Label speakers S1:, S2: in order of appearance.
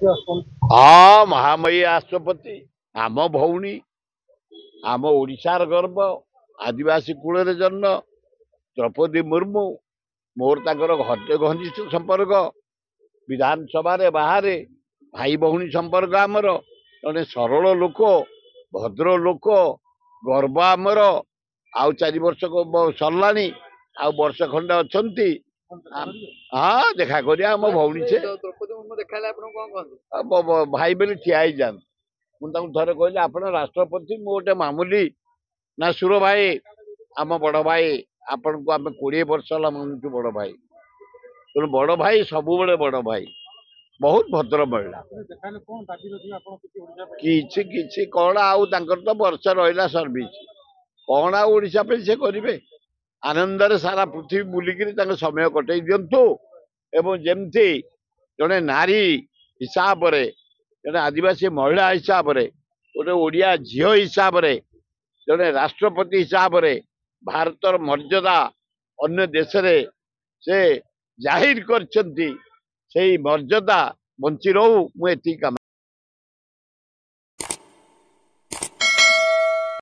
S1: हाँ महामयी राष्ट्रपति आम भौणी आम ओडिशार गर्व आदिवासी कूल जन्म द्रौपदी मुर्मू मोर ताकर घनिष्ठ संपर्क विधानसभा बाहर भाई भौणी संपर्क आमर जड़े सरल लोक भद्र लोक गर्व आमर आउ 4 वर्ष सरला आ वर्ष खंडे अच्छा हाँ देखा करिया आम भौणी से भाई बोले ठिया ही जान मुझे थे कहली आप राष्ट्रपति मु गोटे मामूली ना सुर भाई आम बड़ भाई आपण को आम 20 वर्ष है मानूँ बड़ भाई तेणु बड़ भाई सब बड़ भाई बहुत भद्र महिला किसी कौन आउ तो वर्ष रहा सर्विस कौन आशा पे से करेंगे आनंद सारा पृथ्वी बुलिक समय कटे दिंतु एवं जमती जड़े नारी हिसाब से जड़े आदिवासी महिला हिसाब से गोटे ओडिया झील हिसाब से जड़े राष्ट्रपति हिसाब से भारतर मर्यादा अन्य देश से जाहिर कर मर्यादा बंची रहू मुझे